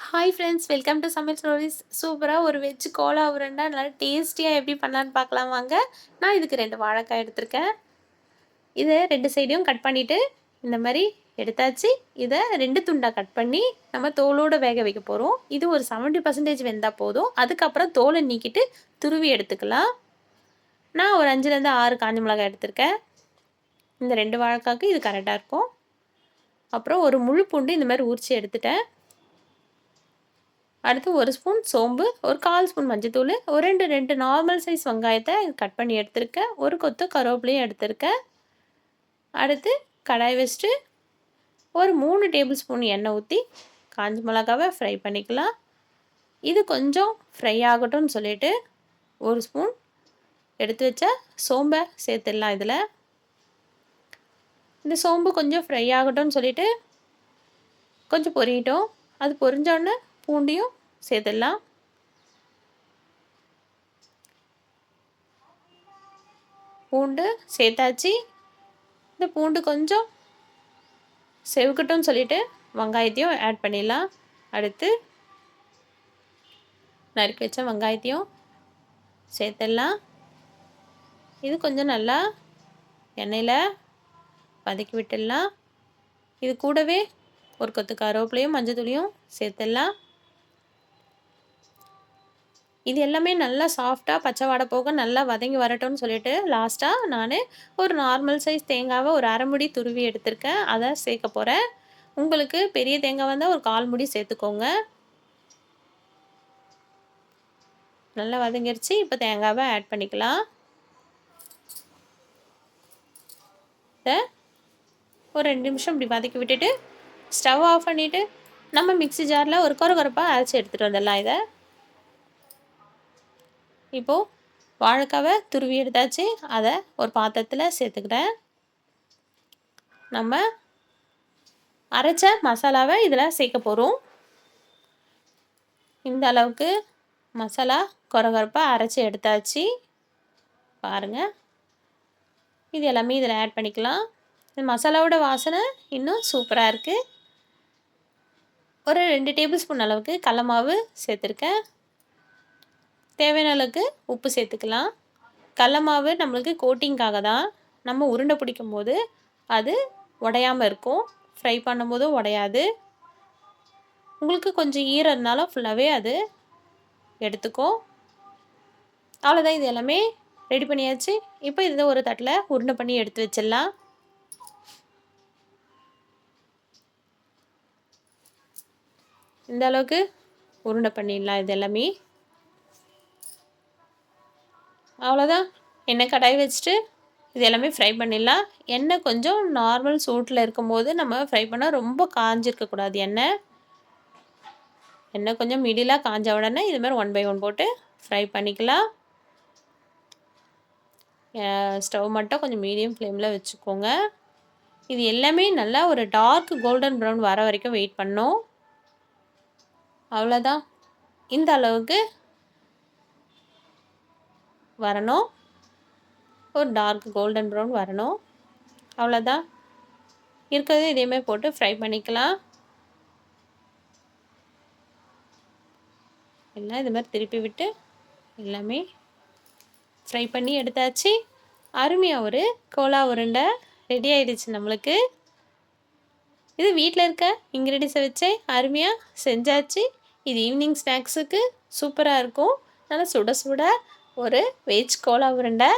Hi friends, welcome to சமையல் stories. சூப்பராக ஒரு வெஜ் கோலா உருண்டை நல்லா டேஸ்டியாக எப்படி பண்ணலான்னு பார்க்கலாம் வாங்க. நான் இதுக்கு 2 வாழைக்காய் எடுத்திருக்கேன். இதை 2 சைடையும் கட் பண்ணிவிட்டு இந்த மாதிரி எடுத்தாச்சு. இதை 2 துண்டாக கட் பண்ணி நம்ம தோலோடு வேக வைக்க போகிறோம். இது ஒரு 70% வெந்தால் போதும். அதுக்கப்புறம் தோலை நீக்கிட்டு துருவி எடுத்துக்கலாம். நான் ஒரு 5லேருந்து 6 காஞ்ச மிளகாய் எடுத்திருக்கேன். இந்த 2 வாழைக்காய்க்கு இது கரெக்டாக இருக்கும். அப்புறம் ஒரு முழு பூண்டு இந்த மாதிரி உரித்து எடுத்துட்டேன். அடுத்து 1 ஸ்பூன் சோம்பு, ஒரு 1/4 ஸ்பூன் மஞ்சத்தூள், ஒரு 2 நார்மல் சைஸ் வெங்காயத்தை கட் பண்ணி எடுத்திருக்கேன். ஒரு கொத்து கருவேப்பிலையும் எடுத்திருக்கேன். அடுத்து கடாய் வச்சுட்டு ஒரு 3 டேபிள் ஸ்பூன் எண்ணெய் ஊற்றி காஞ்ச மிளகாவை ஃப்ரை பண்ணிக்கலாம். இது கொஞ்சம் ஃப்ரை ஆகட்டும்னு சொல்லிவிட்டு 1 ஸ்பூன் எடுத்து வச்ச சோம்பை சேர்த்துடலாம். இதில் இந்த சோம்பு கொஞ்சம் ஃப்ரை ஆகட்டும்னு சொல்லிவிட்டு கொஞ்சம் பொரியட்டும். அது பொரிஞ்சோடனே பூண்டையும் சேர்த்துடலாம். பூண்டு சேர்த்தாச்சு. இந்த பூண்டு கொஞ்சம் செவக்கட்டும்னு சொல்லிவிட்டு வெங்காயத்தையும் ஆட் பண்ணிடலாம். அடுத்து நறுக்கி வச்ச வெங்காயத்தையும் சேர்த்துடலாம். இது கொஞ்சம் நல்லா எண்ணெயில் வதக்கி விட்டுடலாம். இது கூடவே ஒரு கொத்து கருவேப்பிலையும் மஞ்சத்தூளையும் சேர்த்துடலாம். இது எல்லாமே நல்லா சாஃப்டாக பச்சை வாடை போக நல்லா வதங்கி வரட்டும்னு சொல்லிட்டு லாஸ்ட்டாக நான் ஒரு நார்மல் சைஸ் தேங்காவை ஒரு அரை முடி துருவி எடுத்திருக்கேன். அதை சேர்க்க போகிறேன். உங்களுக்கு பெரிய தேங்காய் வந்தால் ஒரு 1/4 முடி சேர்த்துக்கோங்க. நல்லா வதங்கிருச்சு. இப்போ தேங்காவை ஆட் பண்ணிக்கலாம். இதை ஒரு 2 நிமிஷம் இப்படி வதக்கி விட்டுட்டு ஸ்டவ் ஆஃப் பண்ணிவிட்டு நம்ம மிக்ஸி ஜாரில் ஒரு கொரகொரப்பாக அரைச்சி எடுத்துகிட்டு வந்துடலாம். இதை இப்போது வாழைக்காவை துருவி எடுத்தாச்சு. அதை ஒரு பாத்திரத்தில் சேர்த்துக்கிறேன். நம்ம அரைச்ச மசாலாவை இதில் சேர்க்க போகிறோம். இந்த அளவுக்கு மசாலா கொரகொரப்பாக அரைச்சி எடுத்தாச்சு. பாருங்கள், இது எல்லாமே இதில் ஆட் பண்ணிக்கலாம். இந்த மசாலாவோட வாசனை இன்னும் சூப்பராக இருக்குது. ஒரு 2 டேபிள் ஸ்பூன் அளவுக்கு கடல மாவு சேர்த்துருக்கேன். தேவையான அளவுக்கு உப்பு சேர்த்துக்கலாம். கடல மாவு நம்மளுக்கு கோட்டிங்காக தான். நம்ம உருண்டை பிடிக்கும் போது அது உடையாமல் இருக்கும். ஃப்ரை பண்ணும்போதும் உடையாது. உங்களுக்கு கொஞ்சம் ஈரம் இருந்தாலும் ஃபுல்லாகவே அது எடுத்துக்கும். அவ்வளோதான், இது எல்லாமே ரெடி பண்ணியாச்சு. இப்போ இதை ஒரு தட்டில் உருண்டை பண்ணி எடுத்து வச்சிடலாம். இந்த அளவுக்கு உருண்டை பண்ணிடலாம். இது எல்லாமே அவ்வளோதான். எண்ணெய் கடாய் வச்சுட்டு இது எல்லாமே ஃப்ரை பண்ணிடலாம். எண்ணெய் கொஞ்சம் நார்மல் சூட்டில் இருக்கும்போது நம்ம ஃப்ரை பண்ணால் ரொம்ப காஞ்சிருக்கக்கூடாது. எண்ணெய் கொஞ்சம் மிடிலாக காஞ்ச உடனே இதுமாதிரி 1 by 1 போட்டு ஃப்ரை பண்ணிக்கலாம். ஸ்டவ் மட்டும் கொஞ்சம் மீடியம் ஃப்ளேமில் வச்சுக்கோங்க. இது எல்லாமே நல்லா ஒரு டார்க் கோல்டன் ப்ரௌன் வர வரைக்கும் வெயிட் பண்ணோம். அவ்வளோதான், இந்த அளவுக்கு வரணும். ஒரு டார்க் கோல்டன் ப்ரௌன் வரணும். அவ்வளோதான், இருக்கிறது இதேமாதிரி போட்டு ஃப்ரை பண்ணிக்கலாம். எல்லாம் இது மாதிரி திருப்பி விட்டு எல்லாமே ஃப்ரை பண்ணி எடுத்தாச்சு. அருமையாக ஒரு கோலா உருண்டை ரெடி ஆகிடுச்சு நம்மளுக்கு. இது வீட்டில் இருக்க இன்க்ரீடியன்ஸை வச்சே அருமையாக செஞ்சாச்சு. இது ஈவினிங் ஸ்நாக்ஸுக்கு சூப்பராக இருக்கும். நல்லா சுட சுட ஒரு வெஜ் கோலா உருண்டை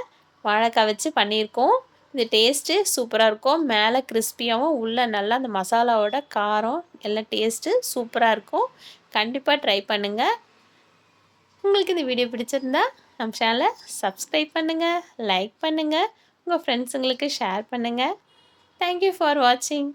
வாழைக்காய் வச்சு பண்ணியிருக்கோம். இது டேஸ்ட்டு சூப்பராக இருக்கும். மேலே கிறிஸ்பியாகவும் உள்ளே நல்லா அந்த மசாலாவோட காரம் எல்லாம் டேஸ்ட்டு சூப்பராக இருக்கும். கண்டிப்பாக ட்ரை பண்ணுங்கள். உங்களுக்கு இந்த வீடியோ பிடிச்சிருந்தா நம்ம சேனலை சப்ஸ்கிரைப் பண்ணுங்கள், லைக் பண்ணுங்கள், உங்கள் ஃப்ரெண்ட்ஸுங்களுக்கு ஷேர் பண்ணுங்கள். தேங்க்யூ ஃபார் வாட்சிங்.